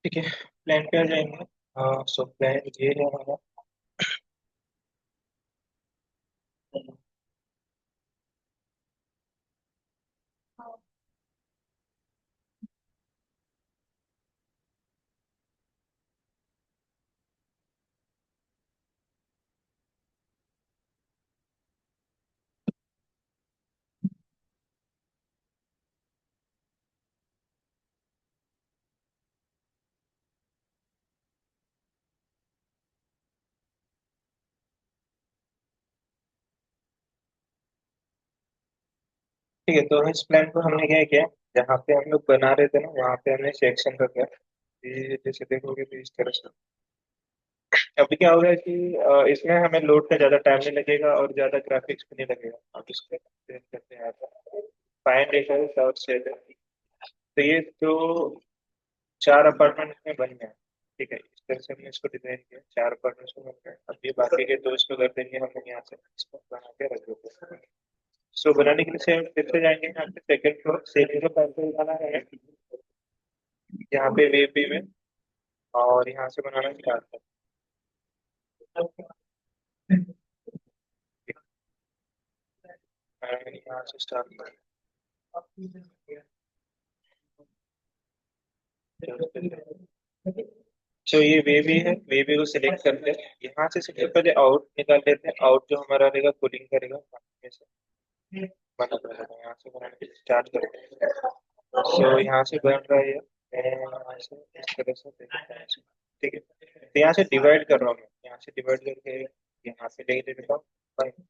ठीक है, प्लान पे आ जाएंगे। हाँ, सो प्लान ये है हमारा। ठीक है, तो इस प्लान को हमने क्या किया, जहाँ पे हम लोग बना रहे थे ना वहाँ पे हमने सेक्शन रखा। ये जैसे देखोगे तो इस तरह से। अभी क्या होगा कि इसमें हमें लोड का ज्यादा टाइम नहीं लगेगा और ज्यादा ग्राफिक्स भी नहीं लगेगा। अब इसको explain करते हैं यहाँ। फाइंड रेखा साउथ से है। तो ये जो चार अपार्टमेंट में बन गए, ठीक है, इस तरह से हमने इसको डिजाइन किया, चार अपार्टमेंट में बन गए। अब ये बाकी के दो इसको कर देंगे हम लोग यहाँ से, इसको बना के रख देंगे। सो बनाने के लिए से फिर से जाएंगे यहाँ पे सेकंड फ्लोर, सीलिंग का पैटर्न बनाना है यहाँ पे वीपी में, और यहाँ से बनाना स्टार्ट कर, यहाँ से स्टार्ट कर। तो ये वे भी है, वे भी को सिलेक्ट करते हैं। यहाँ से सबसे पहले आउट निकाल लेते हैं, आउट जो हमारा रहेगा कूलिंग करेगा में से बना रहेगा। यहाँ से बनाने के लिए स्टार्ट करते हैं। तो यहाँ से बन रहा है ये। मैं यहाँ से इस तरह से देखता हूँ। ठीक है, तो यहाँ से डिवाइड कर रहा हूँ मैं, यहाँ से डिवाइड करके यहाँ पे ले देता हूँ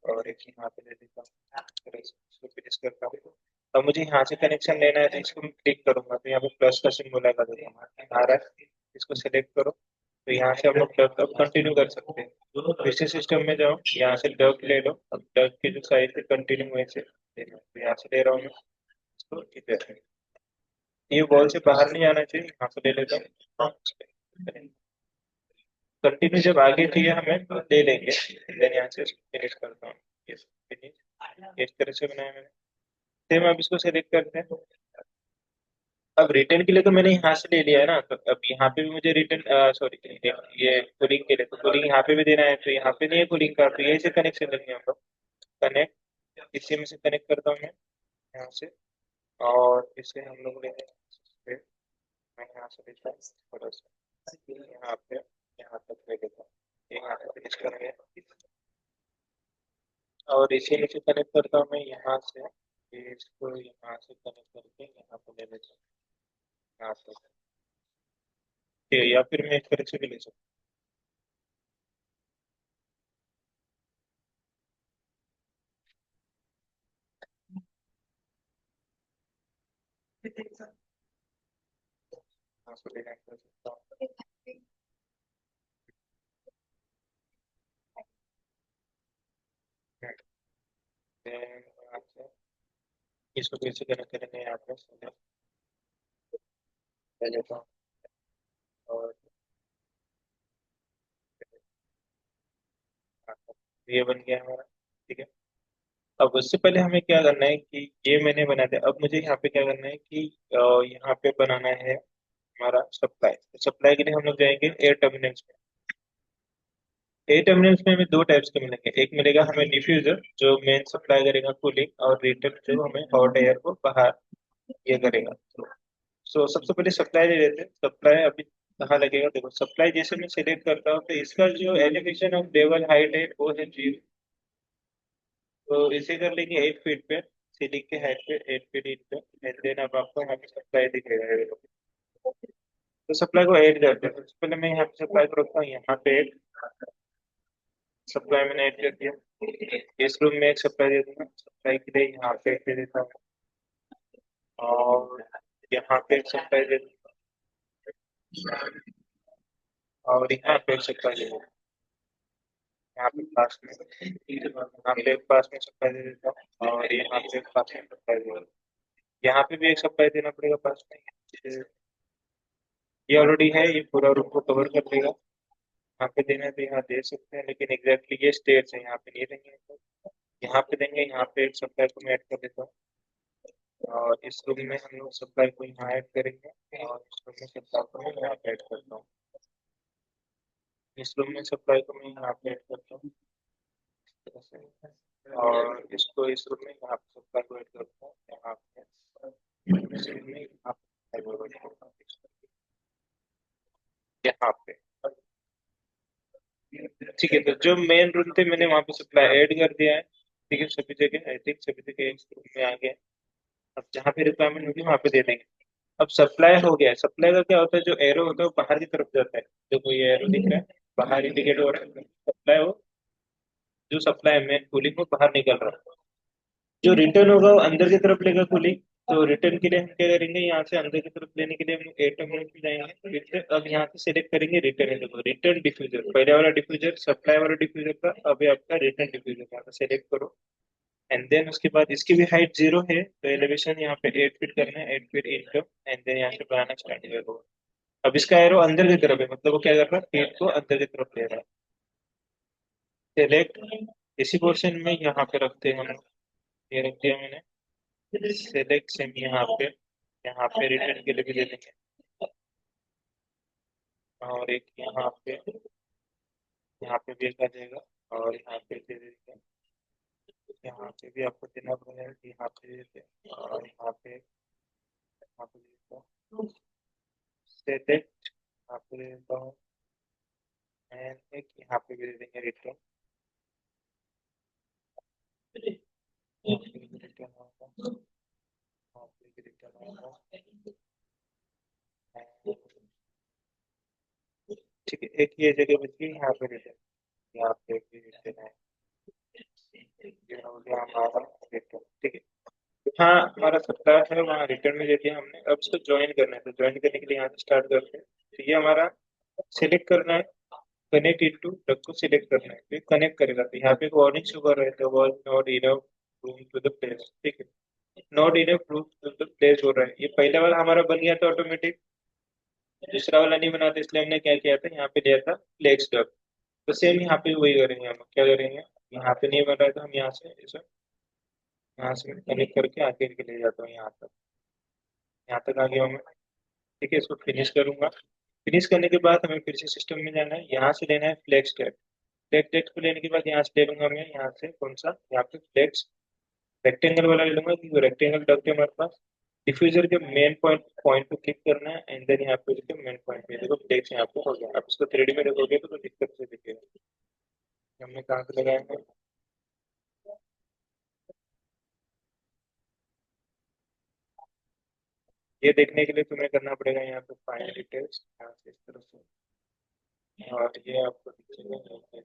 और एक यहाँ पे ले देता हूँ। इस तरह से इसको फिनिश करता हूँ। अब मुझे यहाँ से कनेक्शन लेना है, तो इसको मैं क्लिक करूंगा तो यहाँ पे प्लस का सिंबल लगा देगा, आ रहा है। इसको सेलेक्ट करो, तो यहाँ से हम लोग डक अब कंटिन्यू कर सकते हैं। दूसरे सिस्टम में जाओ, यहाँ से डक ले लो। अब डक की जो साइज है कंटिन्यू वैसे लेना है। तो यहाँ से ले रहा हूँ मैं इसको इधर। ये वॉल से बाहर नहीं आना चाहिए, यहाँ से ले लेता हूँ। कंटिन्यू जब आगे चाहिए हमें तो ले लेंगे, देन यहाँ से फिनिश करता हूँ। ये फिनिश इस तरह से बनाया मैंने। सेम अब इसको सेलेक्ट करते हैं। अब रिटर्न के लिए तो मैंने यहाँ से ले लिया है ना, तो अब यहाँ पे भी मुझे रिटर्न सॉरी ये कूलिंग के लिए तो कूलिंग यहाँ पे भी देना है, तो यहाँ पे नहीं है कूलिंग का, तो यही से कनेक्शन लेंगे हम लोग। कनेक्ट इसी में से कनेक्ट करता हूँ मैं यहाँ से, और इसे हम लोग लेंगे फिर। मैं यहाँ से लेता हूँ थोड़ा सा यहाँ पे, यहाँ तक ले लेता हूँ। ये यहाँ पे फिनिश करेंगे, और इसी में से कनेक्ट करता हूँ मैं यहाँ से। ये इसको यहाँ से कनेक्ट करके यहाँ पे ले लेता हूँ, यहाँ से। ठीक है, या फिर मैं इस तरह से भी ले सकता हूँ, यहाँ से भी connect कर सकता हूँ। Then यहाँ से इसको कैसे कनेक्ट करेंगे, यहाँ पे ले लेता हूँ और ये बन गया हमारा। ठीक है, अब उससे पहले हमें क्या करना है कि ये मैंने बना दिया। अब मुझे यहाँ पे क्या करना है कि यहाँ पे बनाना है हमारा सप्लाई। तो सप्लाई के लिए हम लोग जाएंगे एयर टर्मिनल्स में। एयर टर्मिनल्स में हमें दो टाइप्स के मिलेंगे, एक मिलेगा हमें डिफ्यूजर जो मेन सप्लाई करेगा कूलिंग, और रिटर्न जो हमें हॉट एयर को बाहर ये करेगा। सो सबसे पहले सप्लाई ले लेते हैं। सप्लाई अभी कहाँ लगेगा, देखो सप्लाई जैसे मैं सिलेक्ट करता हूँ तो इसका जो एलिवेशन ऑफ लेवल हाइट है वो है 0। तो इसे कर लेंगे 8 फीट पे, सीलिंग के हाइट पे 8 फीट पे। एंड देन अब आपको यहाँ पे सप्लाई दिखेगा। तो सप्लाई को ऐड करते हैं। सबसे पहले मैं यहाँ पे सप्लाई को रखता हूँ यहाँ पे एक। सप्लाई मैंने ऐड कर दिया। इस रूम में एक सप्लाई दे दूंगा, सप्लाई के लिए यहाँ पे एक दे देता हूँ, और यहाँ पे एक सप्लाई दे दूंगा, और यहाँ पे एक सप्लाई दे दूंगा। यहाँ पे पास में, यहाँ पे एक पास में सप्लाई दे देता हूँ, और यहाँ पे एक पास में सप्लाई दे देता हूँ। यहाँ पे भी एक सप्लाई देना पड़ेगा पास में। ये ऑलरेडी है, ये पूरा रूम को कवर कर देगा। यहाँ पे देना है तो यहाँ दे सकते हैं, लेकिन एग्जैक्टली ये स्टेज है, यहाँ पे नहीं देंगे। यहाँ पे देंगे, यहाँ पे एक सप्लाई को मैं ऐड कर देता हूँ। और इस रूम में हम लोग सप्लाई को यहाँ ऐड करेंगे और इस रूम में सप्लाई को मैं यहाँ पे ऐड करता हूँ। इस रूम में सप्लाई को मैं यहाँ पे ऐड करता हूँ इस तरह से। और इसको इस रूम में यहाँ पे सप्लाई को ऐड करता हूँ यहाँ पे। इस रूम में यहाँ पे सप्लाई को ऐड करता हूँ यहाँ पे। ठीक है, तो जो मेन रूम थे मैंने वहाँ पे सप्लाई ऐड कर दिया है। ठीक है, सभी जगह आई थिंक सभी जगह एक रूम में आ गया। अब जहाँ पे रिक्वायरमेंट होगी वहाँ पे दे देंगे। अब सप्लाई हो गया है। सप्लाई का क्या होता है, जो एरो होता है वो बाहर की तरफ जाता है। देखो ये एरो दिख रहा है, बाहर इंडिकेट हो रहा है सप्लाई हो। जो सप्लाई मेन कूलिंग वो बाहर निकल रहा है। जो रिटर्न होगा वो अंदर की तरफ लेगा कूलिंग। तो रिटर्न के लिए हम क्या करेंगे, यहाँ से अंदर की तरफ लेने के लिए हम एटम में जाएंगे। फिर से अब यहाँ से सिलेक्ट करेंगे रिटर्न। देखो रिटर्न डिफ्यूजर, पहले वाला डिफ्यूजर सप्लाई वाला डिफ्यूजर था, अभी आपका रिटर्न डिफ्यूजर था, सेलेक्ट करो। एंड देन उसके बाद इसकी भी हाइट 0 है, तो एलिवेशन यहाँ पे 8 फीट करना है, 8 फीट इंटू। एंड देन यहाँ से बनाना स्टार्ट करो। अब इसका एरो अंदर की तरफ है, मतलब वो क्या कर रहा है, फीट को अंदर की तरफ ले रहा है। सेलेक्ट, इसी पोर्शन में यहाँ पे रखते हैं हम। ये रख दिया मैंने। सेलेक्ट सेम यहाँ पे रिटर्न के लिए भी दे देंगे। और एक यहाँ पे भी एक आ जाएगा। और यहाँ पे दे देंगे। यहाँ पे भी आपको देना पड़ेगा, यहाँ पे दे देते हैं। और यहाँ पे दे देता हूँ सेलेक्ट, यहाँ पे दे देता हूँ। एंड एक यहाँ पे भी दे देंगे रिटर्न। यहाँ पे भी रिटर्न होगा, यहाँ पे भी रिटर्न होगा। And ठीक है, एक ये जगह बच गई, यहाँ पे रिटर्न। यहाँ पे भी रिटर्न है। ये हो गया हमारा रिटर्न। ठीक है, हाँ हमारा सप्ताह है वहाँ रिटर्न में दे दिया हमने। अब इसको ज्वाइन करना है, तो ज्वाइन करने के लिए यहाँ से स्टार्ट करते हैं। तो ये हमारा सिलेक्ट करना है, कनेक्ट इनटू प्लग को सिलेक्ट करना है, फिर कनेक्ट करेगा। तो यहाँ पे एक वार्निंग शो कर रहा है, the was not enough room to the place. ठीक है, not enough room to the place हो रहा है। ये पहला वाला हमारा बन गया था ऑटोमेटिक, दूसरा वाला नहीं बना था, इसलिए हमने क्या किया था, यहाँ पे दिया था फ्लेक्स डब। तो सेम यहाँ पे वही करेंगे। हम क्या करेंगे, यहाँ पे नहीं बन रहा है तो हम यहाँ से कनेक्ट करके आगे के ले जाता हूँ यहाँ तक। यहाँ तक आ गया हूँ मैं। ठीक है, इसको फिनिश करूंगा। फिनिश करने के बाद हमें फिर से सिस्टम में जाना है, यहाँ से लेना है फ्लेक्स टैग। फ्लेक्स टैग को लेने के बाद यहाँ से ले लूंगा मैं, यहाँ से कौन सा, यहाँ पे फ्लेक्स रेक्टेंगल वाला ले लूंगा, क्योंकि रेक्टेंगल डक है हमारे पास। डिफ्यूजर के मेन पॉइंट पॉइंट पे क्लिक करना है। एंड देन यहाँ पे देखो मेन पॉइंट पे देखो फ्लेक्स यहाँ पे हो गया। आप इसको 3D में देखोगे तो दिक्कत से दिखेगा। हमने कहाँ पे लगाया है, ये देखने के लिए तुम्हें करना पड़ेगा यहाँ पे फाइल डिटेल्स, यहाँ से इस तरह से। और ये आपको दिखेगा यहाँ पे।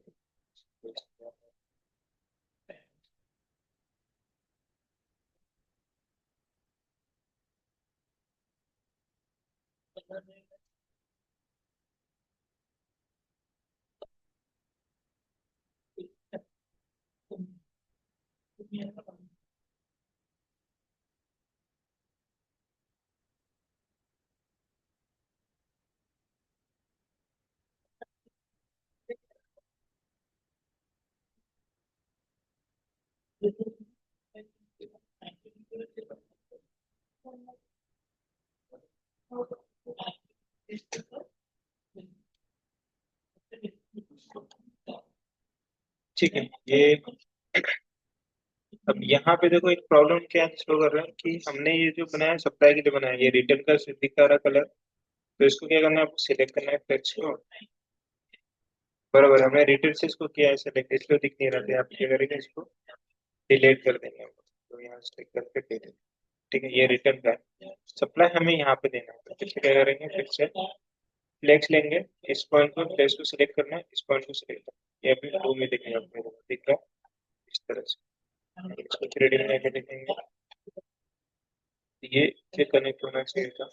ठीक है, ये अब यहाँ पे देखो एक प्रॉब्लम क्या शो कर रहा है कि हमने ये जो बनाया सप्लाई के लिए बनाया, ये रिटर्न का दिखा रहा कलर। तो इसको क्या करना है, आपको सिलेक्ट करना है फ्लेक्स को। बराबर, हमने रिटर्न से इसको किया है सेलेक्ट, इसको दिख नहीं रहा था। आप क्या करेंगे, इसको डिलीट कर देंगे हम। तो यहाँ से करके डिलीट। ठीक है, ये रिटर्न का है। सप्लाई हमें यहाँ पे देना है, तो फिर से क्या करेंगे, फिर से फ्लेक्स लेंगे। इस पॉइंट को फ्लेक्स को सिलेक्ट करना है, इस पॉइंट को सिलेक्ट करना है। ये अभी टू में दिखेगा आपको, दिख रहा है इस तरह से। इसको 3D में लेके देखेंगे, ये से कनेक्ट होना चाहिए था।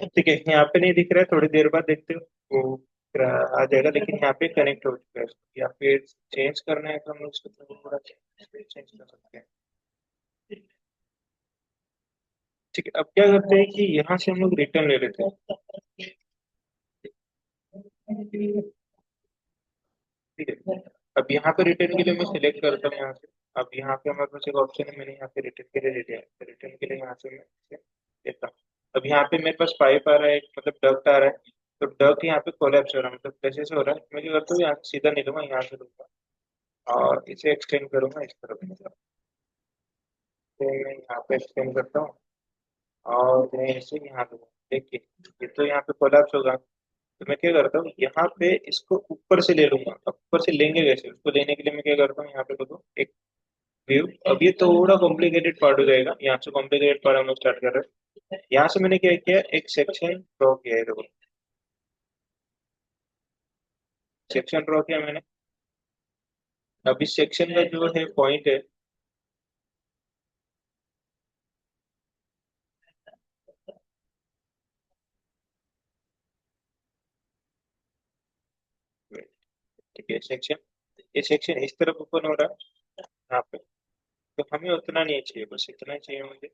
ठीक है, यहाँ पे नहीं दिख रहा है, थोड़ी देर बाद देखते हो वो फिर आ जाएगा। लेकिन यहाँ पे कनेक्ट हो चुका है। या फिर चेंज करना है तो हम लोग उसको थोड़ा चेंज कर सकते हैं। ठीक है, अब क्या करते हैं कि यहाँ से हम लोग रिटर्न ले लेते हैं। ठीक है, अब यहाँ पे रिटर्न के लिए मैं सिलेक्ट करता हूँ यहाँ से। अब यहाँ पे हमारे पास एक ऑप्शन है, मैंने यहाँ पे रिटर्न के लिए दे दिया है, तो रिटर्न के लिए यहाँ से मैं इसे देता हूँ। अब यहाँ पे मेरे पास पाइप आ रहा है, मतलब डक्ट आ रहा है। तो डक्ट यहाँ पे कोलैप्स हो रहा है, मतलब कैसे से हो रहा है, मैं क्या करता हूँ यहाँ से सीधा निकलूंगा, यहाँ से लूंगा और इसे एक्सटेंड करूंगा इस तरफ, मतलब तो मैं यहाँ पे एक्सटेंड करता हूँ और मैं इसे यहाँ दूंगा। देखिए ये तो यहाँ पे कोलैप्स होगा, तो मैं क्या करता हूँ यहाँ पे इसको ऊपर से ले लूंगा। अब ऊपर से लेंगे कैसे, उसको लेने के लिए मैं क्या करता हूँ, यहाँ पे देखो एक व्यू। अब ये थोड़ा कॉम्प्लिकेटेड पार्ट हो जाएगा, यहाँ से कॉम्प्लिकेटेड पार्ट हम लोग स्टार्ट कर रहे हैं। यहाँ से मैंने क्या किया, एक सेक्शन ड्रॉ किया है, देखो सेक्शन ड्रॉ किया मैंने। अब इस सेक्शन का जो है पॉइंट है, ठीक है सेक्शन, ये सेक्शन इस तरफ ओपन हो रहा है यहाँ पे, तो हमें उतना नहीं चाहिए, बस इतना ही चाहिए मुझे।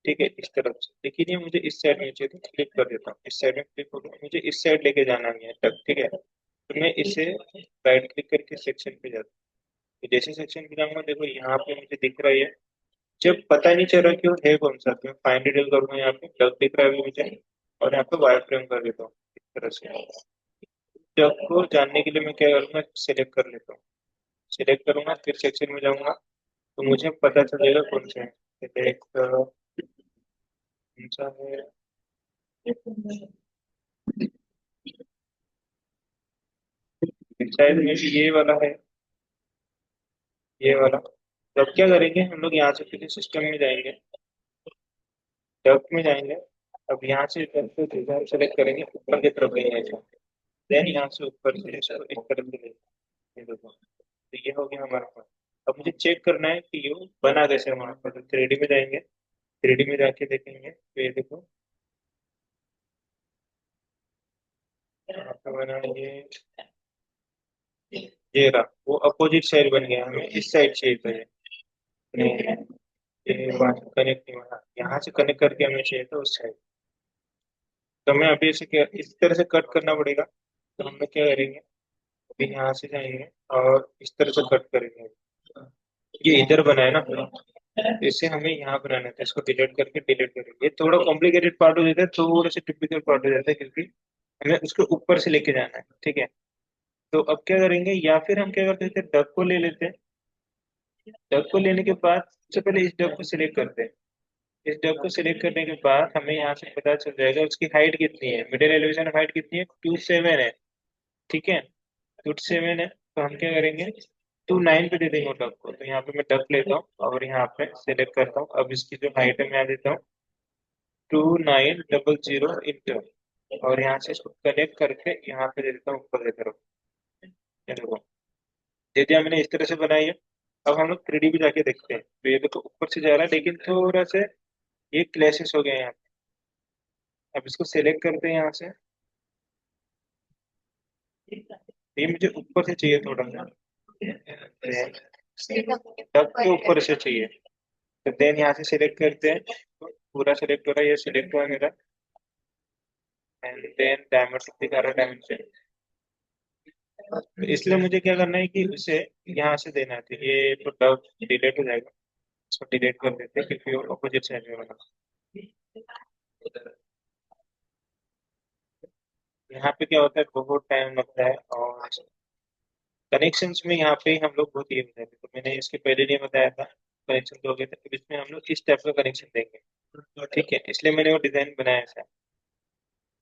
ठीक है इस तरफ से, लेकिन ये मुझे इस साइड में चाहिए, तो क्लिक कर देता हूँ, इस साइड में क्लिक हो गया, मुझे इस साइड लेके जाना है तक, ठीक है। तो मैं इसे राइट क्लिक करके सेक्शन पे जाता हूँ, तो जैसे सेक्शन पे जाऊंगा देखो यहाँ पे मुझे दिख रहा है, जब पता नहीं चल रहा कि वो है कौन सा, तो मैं फाइंड डिटेल करूंगा, यहाँ पे डक दिख रहा है अभी मुझे, और यहाँ पे वायर फ्रेम कर देता हूँ इस तरह से। डक को जानने के लिए मैं क्या करूंगा, सिलेक्ट कर लेता हूँ, सिलेक्ट करूंगा फिर सेक्शन में जाऊंगा, तो मुझे पता चल जाएगा कौन सा है। सिलेक्ट कौन सा है, शायद में भी ये वाला है, ये वाला। तो अब क्या करेंगे हम लोग, यहाँ से फिर सिस्टम में जाएंगे, डक में जाएंगे। अब यहाँ से डिजाइन सेलेक्ट करेंगे, ऊपर की तरफ लेंगे ऐसा, देन यहाँ से ऊपर से इसको इस तरफ से लेंगे, ये देखो, तो ये हो गया हमारे पास। अब मुझे चेक करना है कि ये बना कैसे हमारे पास, तो 3D में जाएंगे, 3D में जाके देखेंगे, तो ये देखो यहाँ पे बना है ये रहा, वो अपोजिट साइड बन गया, हमें इस साइड चाहिए था ये, नहीं ये वहाँ से कनेक्ट नहीं हुआ, यहाँ से कनेक्ट करके हमें चाहिए था उस साइड। तो हमें अभी इसे क्या इस तरह से कट करना पड़ेगा, तो हम लोग क्या करेंगे, अभी यहाँ से जाएंगे और इस तरह से कट करेंगे। ये इधर बना है ना, तो इसे हमें यहाँ बनाना था, इसको डिलीट करके डिलीट करेंगे, ये थोड़ा कॉम्प्लिकेटेड पार्ट हो जाता है, थोड़ा सा टिपिकल पार्ट हो जाता है, क्योंकि हमें उसको ऊपर से लेके जाना है, ठीक है। तो अब क्या करेंगे, या फिर हम क्या करते थे, डक को ले लेते हैं। डक को लेने के बाद सबसे पहले इस डक को सिलेक्ट करते हैं। इस डक को सिलेक्ट करने के बाद हमें यहाँ से पता चल जाएगा उसकी हाइट कितनी है, मिडिल एलिवेशन हाइट कितनी है, 2.7 है, ठीक है। 2.7 है, तो हम क्या करेंगे, 2.9 पे दे देंगे डक को। तो यहाँ पे मैं डक लेता हूँ और यहाँ पे सिलेक्ट करता हूँ, अब इसकी जो हाइट है मैं देता हूँ 2900 इंटर, और यहाँ से इसको कनेक्ट करके यहाँ पे दे देता हूँ ऊपर की तरफ, ये देखो दे दिया मैंने, इस तरह से बनाई है। अब हम लोग 3D भी जाके देखते हैं, तो ये देखो ऊपर से जा रहा है, लेकिन थोड़ा सा ये क्लैशेस हो गए हैं यहाँ पे। अब इसको सिलेक्ट करते हैं यहाँ से, ये मुझे ऊपर से चाहिए थोड़ा सा, टक के ऊपर से चाहिए। तो देन यहाँ से सिलेक्ट करते हैं, तो पूरा सिलेक्ट हो रहा है, ये सिलेक्ट हुआ मेरा, एंड देन डायमेंशन दिखा रहा है, डायमेंशन। तो इसलिए मुझे क्या करना है कि उसे यहाँ से देना है, तो ये तो डब डिलीट हो जाएगा, इसको डिलीट कर देते हैं क्योंकि वो अपोजिट साइड में बना। यहाँ पे क्या होता है, बहुत टाइम लगता है, और कनेक्शंस में यहाँ पे हम लोग बहुत ये हो जाते हैं, तो मैंने इसके पहले नहीं बताया था कनेक्शन दोगे, तो इसमें हम लोग इस टाइप का कनेक्शन देंगे, ठीक है, इसलिए मैंने वो डिजाइन बनाया था।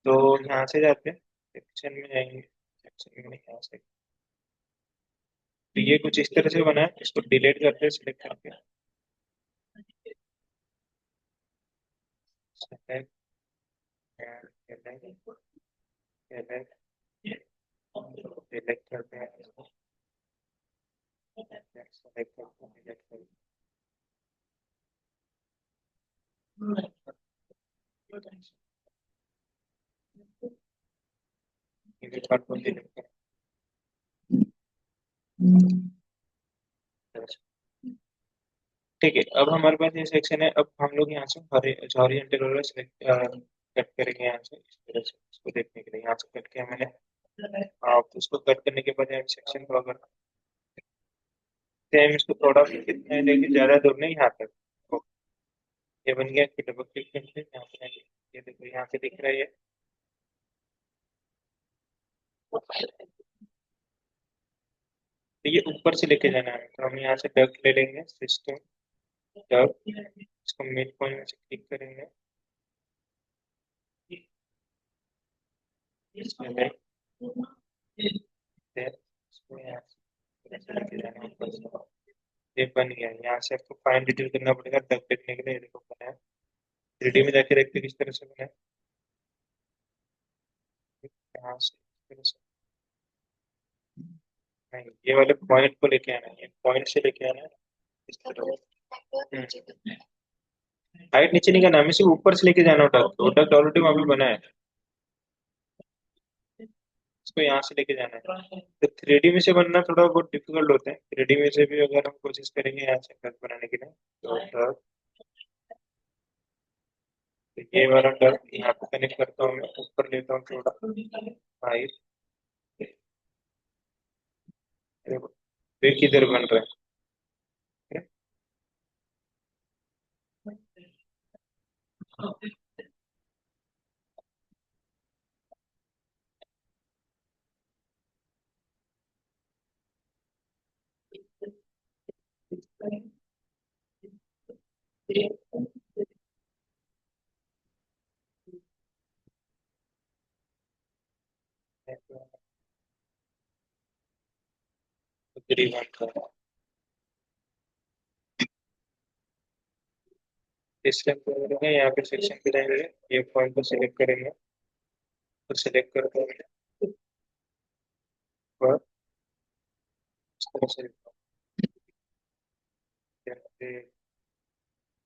तो यहाँ से जाते हैं, सेक्शन में जाएंगे, सेक्शन में यहाँ से, तो ये कुछ इस तरह से बना है, इसको डिलीट करते हैं सिलेक्ट करके, सेलेक्ट सेलेक्ट सेलेक्ट सेलेक्ट करते हैं इसको, सेलेक्ट करते हैं डिलीट करते हैं, ये भी पार्ट को डिलीट करते हैं। ठीक है, अब हमारे पास ये सेक्शन है, अब हम लोग यहाँ से हॉरिजॉन्टल वाला कट करेंगे यहाँ से इस तरह से, इसको देखने के लिए यहाँ से कट किया मैंने। आप उसको कट करने के बाद यहाँ सेक्शन ड्रॉ करना, सेम इसको थोड़ा कितना है, लेकिन ज्यादा दूर नहीं, यहाँ तक। तो ये बन गया कि डबल क्लिक करते हैं यहाँ पे। ये देखो यहाँ से दिख रहा है ये। तो ये ऊपर से लेके जाना है, तो हम यहाँ से डक ले लेंगे, सिस्टम डक, इसको मिड पॉइंट में से क्लिक करेंगे, इसमें बैक, इसको यहाँ से ऐसे लेके जाना है ऊपर से। ये बन गया। यहाँ से आपको फाइन डिटेल करना पड़ेगा डक देखने के लिए। ये देखो बना है, 3D में जाके देखते हैं किस तरह से बना है। यहाँ से इस तरह से नहीं, ये वाले पॉइंट को लेके आना है, पॉइंट से लेके आना है इस तरह। हाइट नीचे नहीं करना, हमें सिर्फ ऊपर से लेके जाना है डक, डक ऑलरेडी वहां पे बना है, इसको यहाँ से लेके जाना है। तो 3D में से बनना थोड़ा बहुत डिफिकल्ट होता है, 3D में से भी अगर हम कोशिश करेंगे यहाँ से डक बनाने के लिए, तो डक, तो ये वाला डक यहाँ पे कनेक्ट करता हूँ मैं, ऊपर लेता हूँ थोड़ा हाइट। देखो वे किधर बन रहा है। तकरीबन इसलिए हम क्या करेंगे, यहाँ पे सेक्शन पे जाएंगे, ये पॉइंट को सिलेक्ट करेंगे, तो सिलेक्ट करते हैं और इस तरह से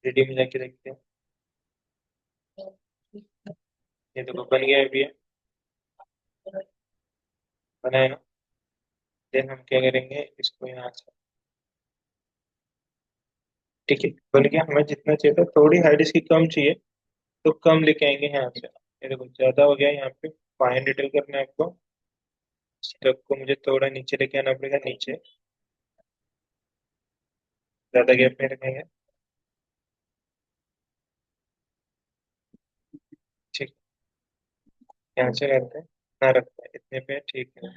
3D में जाके देखते हैं। ये देखो बन गया है अभी, ये बना है ना। देन हम क्या करेंगे, इसको यहाँ से, ठीक है बन गया। हमें जितना चाहिए था, थोड़ी हाइट इसकी कम चाहिए, तो कम लेके आएंगे यहाँ से। ये देखो ज्यादा हो गया यहाँ पे, फाइन डिटेल करना है आपको, स्टक को मुझे थोड़ा नीचे लेके आना पड़ेगा, नीचे, ज्यादा गैप में रखेंगे, ठीक। यहाँ से करते हैं ना, रखते हैं इतने पे, ठीक है।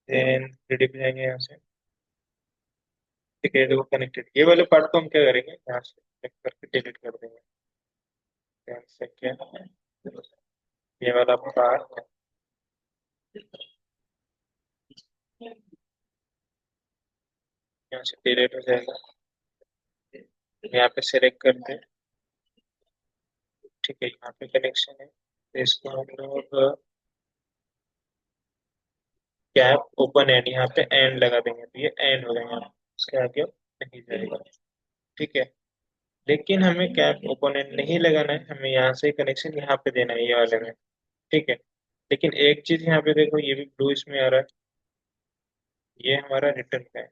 देन 3D पे जाएंगे यहाँ से, ठीक है। देखो कनेक्टेड, ये वाले पार्ट को हम क्या करेंगे, यहाँ से check करके डिलीट कर देंगे। यहाँ से क्या, ये वाला पार्ट यहाँ से डिलीट हो जाएगा। यहाँ पे सेलेक्ट करते हैं, ठीक है, यहाँ पे कनेक्शन है, तो इसको हम लोग कैप ओपन एंड, यहाँ पे एंड लगा देंगे, तो ये एंड हो जाएगा, इसके आगे नहीं जाएगा, ठीक है। लेकिन हमें कैप ओपन एंड नहीं लगाना है, हमें यहाँ से कनेक्शन यहाँ पे देना है, ये वाले में, ठीक है। लेकिन एक चीज यहाँ पे देखो, ये भी ब्लू इसमें आ रहा है, ये हमारा रिटर्न का है,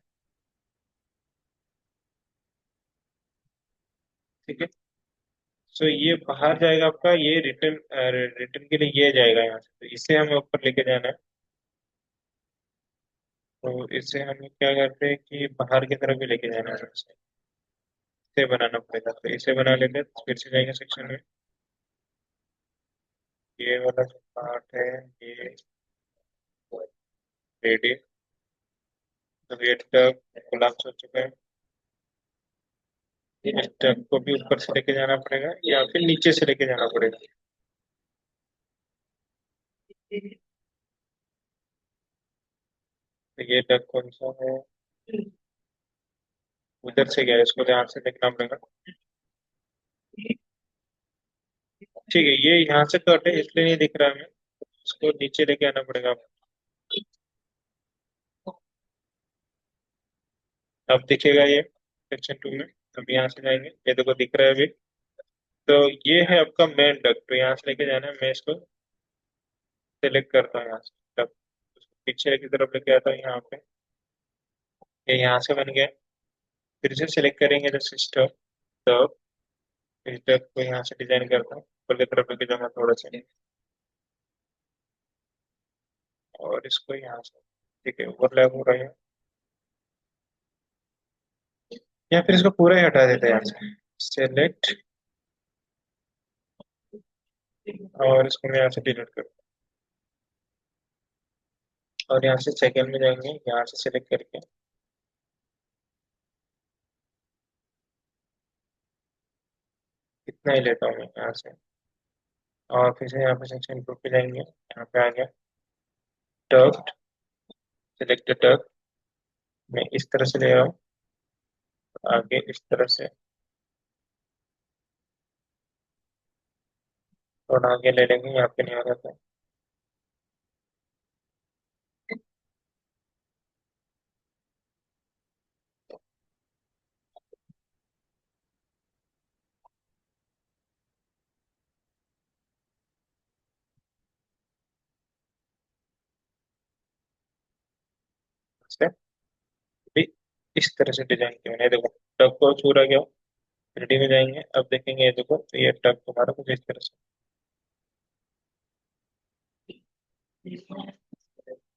ठीक है। सो ये बाहर जाएगा आपका, ये रिटर्न, रिटर्न के लिए ये जाएगा यहाँ से, तो इसे हमें ऊपर लेके जाना है। तो इससे हमें क्या करते हैं कि बाहर की तरफ भी लेके जाना है, इसे बनाना पड़ेगा, तो इसे बना लेते हैं, फिर से जाएंगे सेक्शन में। ये वाला जो पार्ट है, ये रेडी, तो वेट का कोलाप्स हो चुका है, इस टग को भी ऊपर से लेके जाना पड़ेगा या फिर नीचे से लेके जाना पड़ेगा। तो ये टग कौन सा है, उधर से गया है, इसको ध्यान से देखना पड़ेगा, ठीक है। ये यहाँ से कट है इसलिए नहीं दिख रहा है हमें, इसको नीचे लेके आना पड़ेगा। अब दिखेगा ये सेक्शन 2 में। अब यहाँ से जाएंगे, ये देखो दिख रहा है अभी। तो ये है आपका मेन डक्ट, तो यहाँ से लेके जाना है, मैं इसको सेलेक्ट करता हूँ यहाँ से duct। उसको पीछे की तरफ लेके आता हूँ यहाँ पे, ये यहाँ से बन गया। फिर से सिलेक्ट करेंगे द सिस्टम, तो इस डक्ट को यहाँ से डिजाइन करता हूँ, ऊपर की तरफ लेके जाऊंगा थोड़ा सा, और इसको यहाँ से, ठीक है, ओवरलैप हो रहा है। या फिर इसको पूरा ही हटा देते हैं यहाँ से। सेलेक्ट, और इसको मैं यहाँ से डिलीट कर, और यहाँ से सेकंड में जाएंगे, यहाँ से सेलेक्ट करके इतना ही लेता हूँ मैं यहाँ से। और फिर से यहाँ पे सेक्शन ग्रुप पे जाएंगे, यहाँ पे आ गया डॉट, सेलेक्ट डॉट, मैं इस तरह से ले रहा हूँ, आगे इस तरह से, और आगे ले लेंगे, यहाँ पे नहीं आ रहा था। से भी इस तरह से डिजाइन किया मैंने, देखो टग को छूरा गया। थ्री में जाएंगे, अब देखेंगे, ये देखो, तो ये टग तुम्हारा कुछ इस तरह से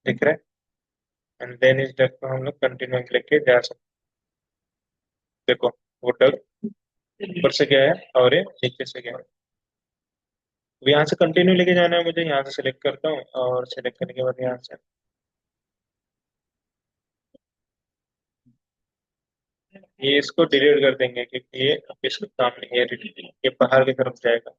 दिख रहा है। एंड देन इस डग को हम लोग कंटिन्यू लेके जा सकते हैं। देखो वो डग ऊपर से गया है और ये नीचे से गया है। अब यहाँ से कंटिन्यू लेके जाना है मुझे, यहाँ से सिलेक्ट करता हूँ, और सिलेक्ट करने के बाद यहाँ से ये इसको डिलीट कर देंगे, क्योंकि ये अब इसका काम नहीं है, ये बाहर की तरफ जाएगा।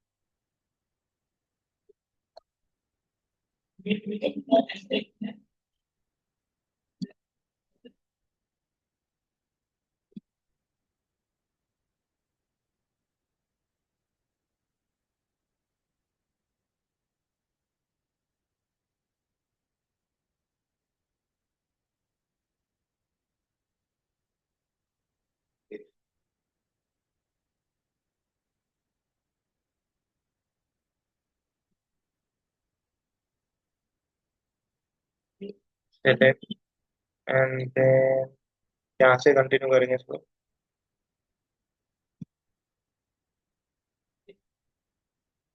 सेलेक्ट, एंड देन यहाँ से कंटिन्यू करेंगे इसको।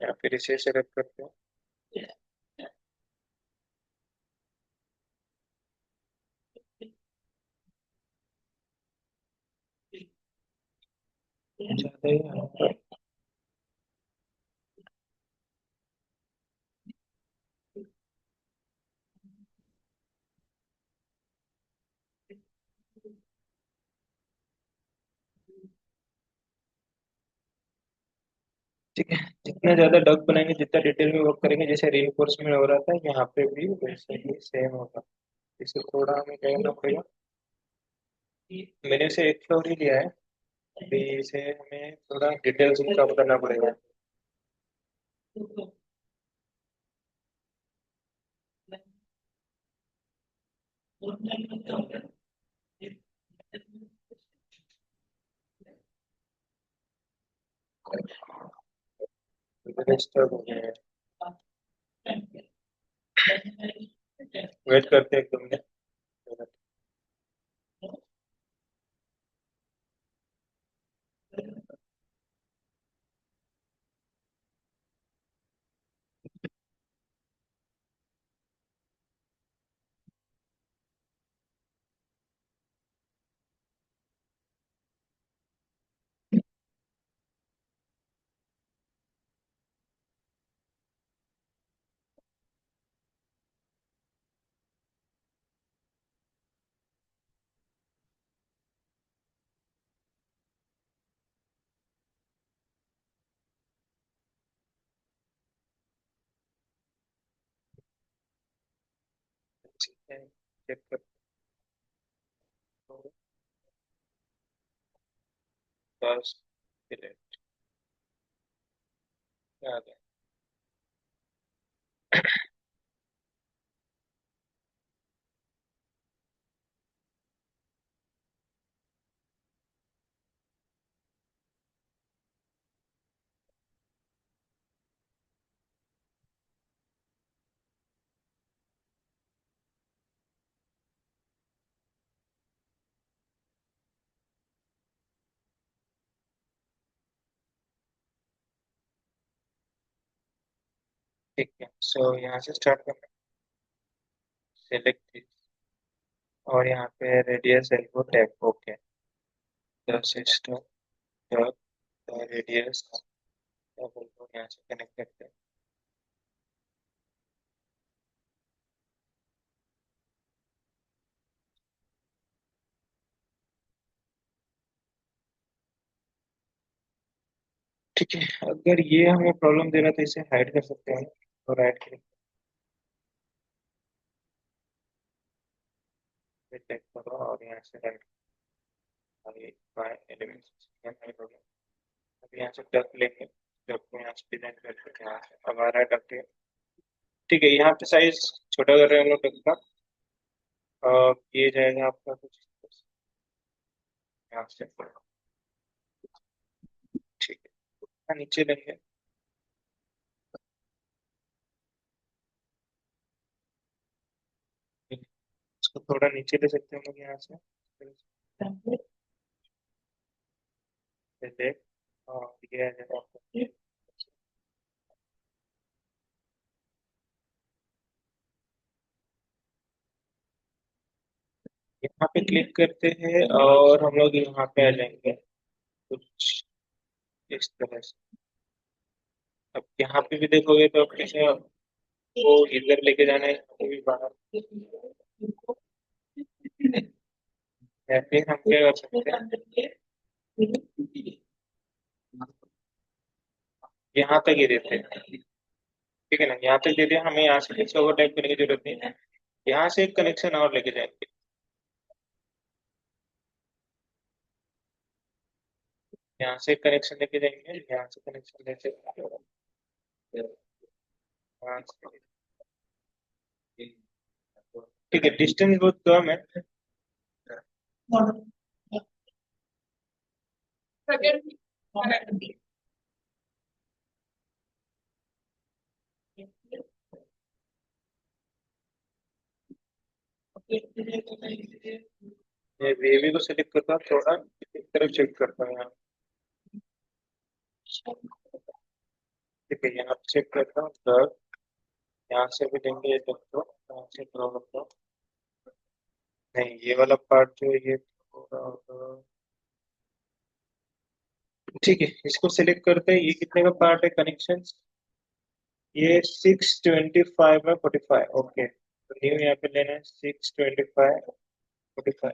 या फिर इसे सेलेक्ट करते हैं। ज्यादा ही यहाँ पर ठीक है। जितना ज्यादा डग बनाएंगे, जितना डिटेल में वर्क करेंगे, जैसे रीइंफोर्समेंट हो रहा था यहाँ पे भी वैसे ही सेम होगा। इसे थोड़ा हमें क्या करना पड़ेगा, मैंने इसे एक फ्लोर ही लिया है, अभी इसे हमें थोड़ा डिटेल्स में कम करना पड़ेगा। डिस्टर्ब हो गया है, वेट करते हैं एक 2 मिनट। ठीक है, चेक करते हो, बस डिलीट आ गया। ठीक है, सो यहाँ से स्टार्ट करना, सेलेक्ट, और यहाँ पे radius elbow tap, okay. System dot radius क्या बोलते हैं, यहाँ से कनेक्ट करते हैं। ठीक है, अगर ये हमें प्रॉब्लम दे रहा है तो इसे हाइड कर सकते हैं और ऐड करके चेक करो और यहाँ से ऐड एलिमेंट्स अब यहाँ से डक लेंगे, डक को यहाँ से डिजाइन करके यहाँ से अब आ रहा है डक। ठीक है, यहाँ पे साइज छोटा कर रहे हैं हम लोग डक का। ये जाएगा आपका कुछ यहाँ से। ठीक है, नीचे लेंगे, इसको थोड़ा नीचे ले सकते हैं हम लोग यहाँ से। देख, ये आ जाएगा आपका। यहाँ पे क्लिक करते हैं और हम लोग यहाँ पे आ जाएंगे कुछ इस तरह से। अब यहाँ पे भी देखोगे तो अब कैसे वो इधर लेके जाना है, यहाँ पे भी बाहर। या फिर हम क्या कर सकते हैं, यहाँ तक ही देते हैं। ठीक है ना, यहाँ तक दे दिया, हमें यहाँ से किसी ओवर टाइप करने की जरूरत नहीं है। यहाँ से एक कनेक्शन और लेके जाएंगे, यहाँ से एक कनेक्शन लेके जाएंगे, यहाँ से कनेक्शन लेके यहाँ से। ठीक है, डिस्टेंस बहुत कम है। ये बेबी को सिलेक्ट करता हूँ, थोड़ा एक तरफ शिफ्ट करता हूँ यहाँ। ठीक है, यहाँ पे चेक करता हूँ दस, यहाँ से भी लेंगे ये तक तो यहाँ से ड्रॉ करता हूँ। नहीं, ये वाला पार्ट जो है ये थोड़ा ठीक है, इसको सिलेक्ट करते हैं। ये कितने का पार्ट है कनेक्शन? ये 625 में 45। ओके, तो न्यू यहाँ पे लेना है 625 45।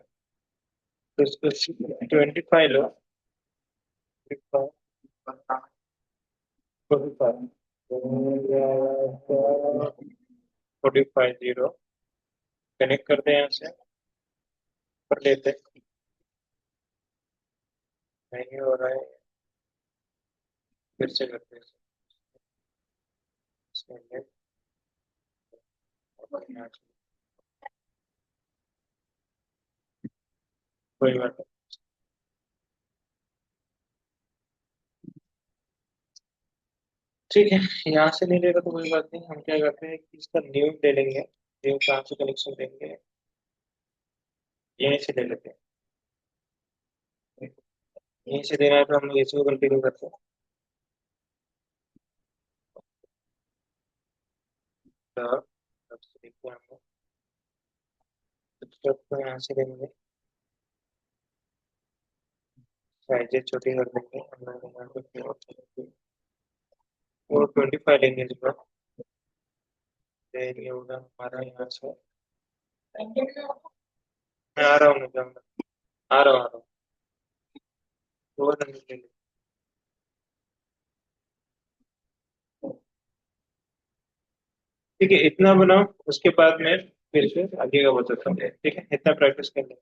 तो इसको 25 लो, 45 45 जीरो कनेक्ट करते हैं यहाँ से, कर लेते हैं। नहीं हो रहा है, फिर से करते हैं इसमें ले, और यहाँ से। कोई बात नहीं। ठीक है, यहाँ से नहीं लेगा तो कोई बात नहीं, हम क्या करते हैं कि इसका न्यू ले लेंगे। न्यू कहाँ से कनेक्शन देंगे, यहीं से ले लेते हैं। यहीं से देना है तो हम लोग इसी को कंटिन्यू करते हैं। तो अब से देखते हैं हम लोग स्टेप को यहाँ से लेंगे, साइजेस छोटी कर देंगे हम लोग यहाँ पे। और 25 लेंगे इस बार। फिर ये होगा हमारा यहाँ से। मैं आ रहा हूँ, मैं जाऊँगा, आ रहा हूँ, आ रहा हूँ। और नंबर ले लेंगे। ठीक है, इतना बनाओ, उसके बाद मैं फिर से आगे का बताता हूँ। ठीक है, इतना प्रैक्टिस कर लें।